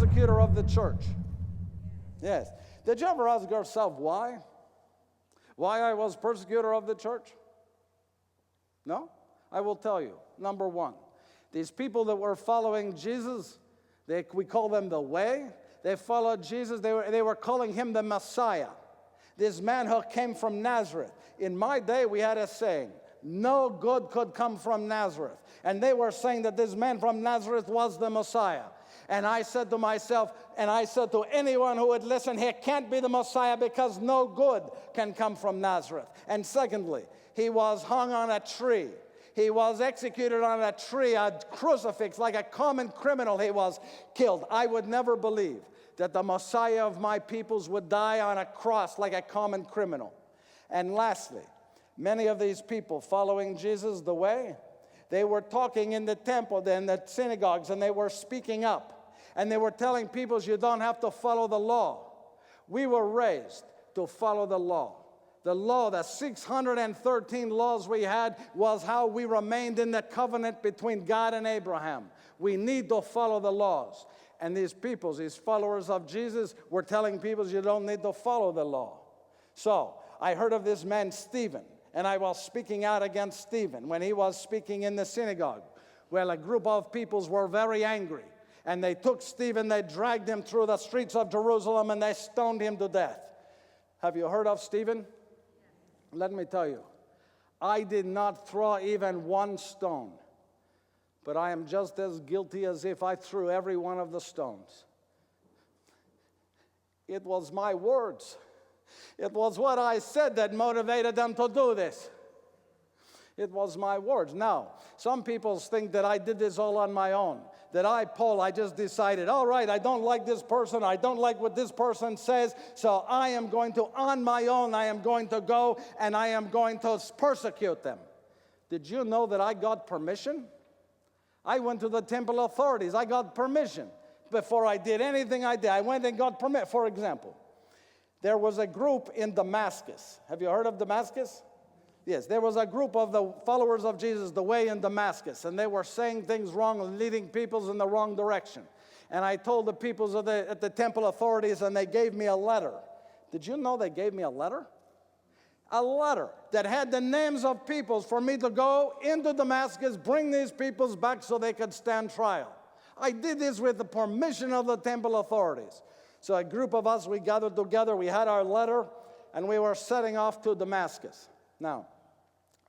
persecutor of the church. Yes. Did you ever ask yourself why? Why I was persecutor of the church? No? I will tell you. Number one, these people that were following Jesus, we call them the way. They followed Jesus. They were calling him the Messiah. This man who came from Nazareth. In my day, we had a saying, no good could come from Nazareth. And they were saying that this man from Nazareth was the Messiah. And I said to myself, and I said to anyone who would listen, he can't be the Messiah because no good can come from Nazareth. And secondly, he was hung on a tree. He was executed on a tree, a crucifix, like a common criminal. He was killed. I would never believe that the Messiah of my peoples would die on a cross like a common criminal. And lastly, many of these people following Jesus the way, they were talking in the temple, in the synagogues, and they were speaking up. And they were telling people, you don't have to follow the law. We were raised to follow the law. The law, the 613 laws we had, was how we remained in the covenant between God and Abraham. We need to follow the laws. And these people, these followers of Jesus, were telling people, you don't need to follow the law. So I heard of this man, Stephen, and I was speaking out against Stephen when he was speaking in the synagogue. Well, a group of peoples were very angry. And they took Stephen, they dragged him through the streets of Jerusalem, and they stoned him to death. Have you heard of Stephen? Let me tell you, I did not throw even one stone, but I am just as guilty as if I threw every one of the stones. It was my words. It was what I said that motivated them to do this. It was my words. Now, some people think that I did this all on my own. That Paul, I just decided, all right, I don't like this person, I don't like what this person says, so I am going to, on my own, I am going to go and I am going to persecute them. Did you know that I got permission? I went to the temple authorities. I got permission before I did anything I did. I went and got permit. For example, there was a group in Damascus. Have you heard of Damascus? Yes, there was a group of the followers of Jesus, the way in Damascus, and they were saying things wrong and leading peoples in the wrong direction. And I told the peoples at the temple authorities, and they gave me a letter. Did you know they gave me a letter? A letter that had the names of peoples for me to go into Damascus, bring these peoples back so they could stand trial. I did this with the permission of the temple authorities. So a group of us, we gathered together, we had our letter, and we were setting off to Damascus. Now,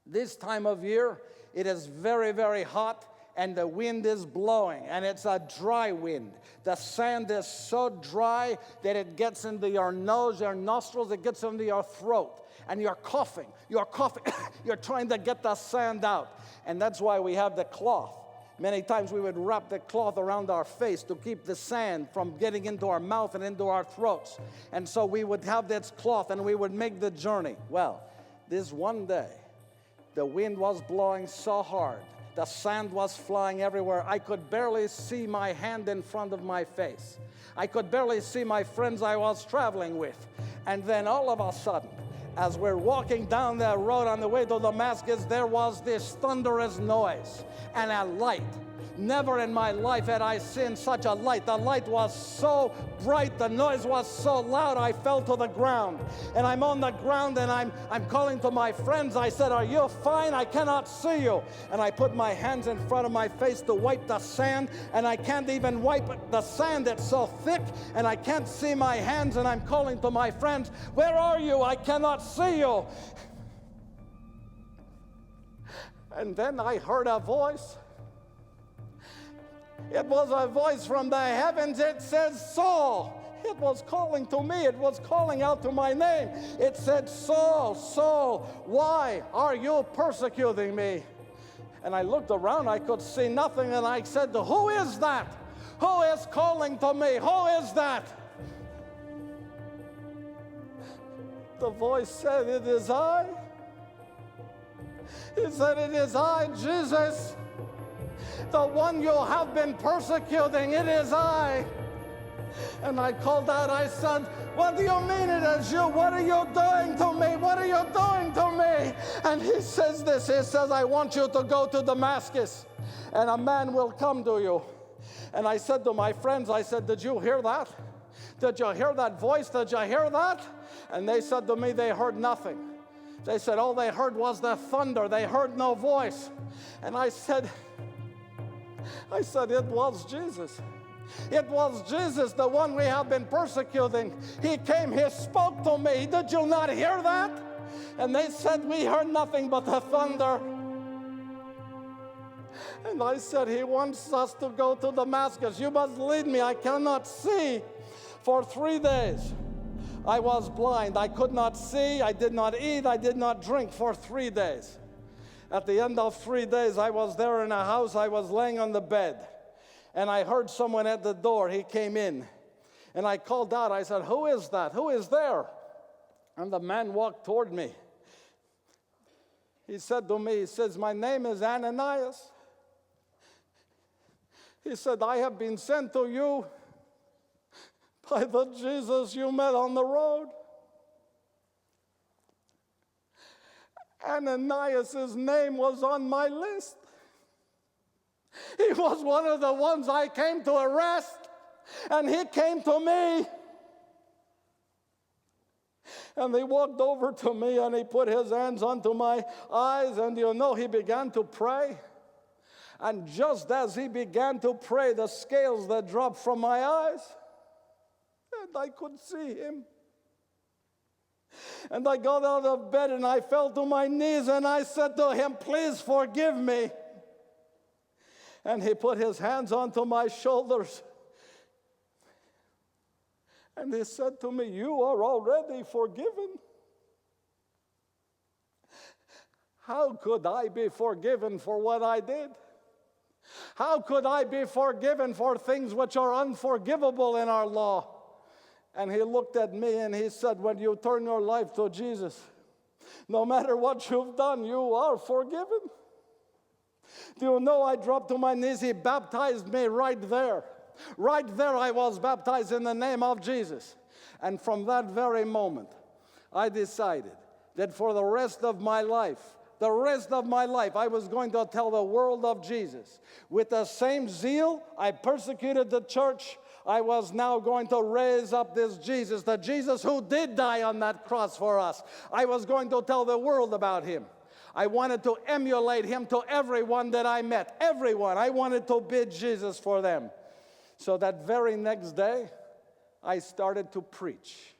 this time of year, it is very, very hot, and the wind is blowing, and it's a dry wind. The sand is so dry that it gets into your nose, your nostrils, it gets into your throat, and you're coughing, you're trying to get the sand out, and that's why we have the cloth. Many times we would wrap the cloth around our face to keep the sand from getting into our mouth and into our throats, and so we would have this cloth, and we would make the journey. Well, this one day, the wind was blowing so hard, the sand was flying everywhere. I could barely see my hand in front of my face. I could barely see my friends I was traveling with. And then all of a sudden, as we're walking down the road on the way to Damascus, there was this thunderous noise and a light. Never in my life had I seen such a light. The light was so bright, the noise was so loud, I fell to the ground. And I'm on the ground and I'm calling to my friends. I said, are you fine? I cannot see you. And I put my hands in front of my face to wipe the sand, and I can't even wipe the sand. It's so thick, and I can't see my hands, and I'm calling to my friends, where are you? I cannot see you. And then I heard a voice. It was a voice from the heavens. It says, Saul. It was calling to me. It was calling out to my name. It said, Saul, Saul, why are you persecuting me? And I looked around. I could see nothing. And I said, who is that? Who is calling to me? Who is that? The voice said, it is I. He said, it is I, Jesus. The one you have been persecuting, it is I. And I called out, I said, what do you mean it is you? What are you doing to me? What are you doing to me? And he says this, he says, I want you to go to Damascus, and a man will come to you, And I said to my friends, I said, did you hear that? Did you hear that voice? Did you hear that? And they said to me, they heard nothing. They said, all they heard was the thunder. They heard no voice. And I said, it was Jesus. It was Jesus, the one we have been persecuting. He came, he spoke to me. Did you not hear that? And they said, we heard nothing but the thunder. And I said, he wants us to go to Damascus. You must lead me. I cannot see. For 3 days, I was blind. I could not see. I did not eat. I did not drink for 3 days. At the end of 3 days, I was there in a house. I was laying on the bed. And I heard someone at the door. He came in. And I called out. I said, who is that? Who is there? And the man walked toward me. He said to me, he says, my name is Ananias. He said, I have been sent to you by the Jesus you met on the road. Ananias' name was on my list. He was one of the ones I came to arrest, and he came to me. And he walked over to me, and he put his hands onto my eyes, and he began to pray. And just as he began to pray, the scales that dropped from my eyes, and I could see him. And I got out of bed and I fell to my knees and I said to him, please forgive me. And he put his hands onto my shoulders. And he said to me, you are already forgiven. How could I be forgiven for what I did? How could I be forgiven for things which are unforgivable in our law? And he looked at me and he said, when you turn your life to Jesus, no matter what you've done, you are forgiven. Do you know, I dropped to my knees. He baptized me right there. Right there I was baptized in the name of Jesus. And from that very moment, I decided that for the rest of my life, I was going to tell the world of Jesus. With the same zeal I persecuted the church, I was now going to raise up this Jesus, the Jesus who did die on that cross for us. I was going to tell the world about him. I wanted to emulate him to everyone that I met. Everyone. I wanted to bid Jesus for them. So that very next day, I started to preach.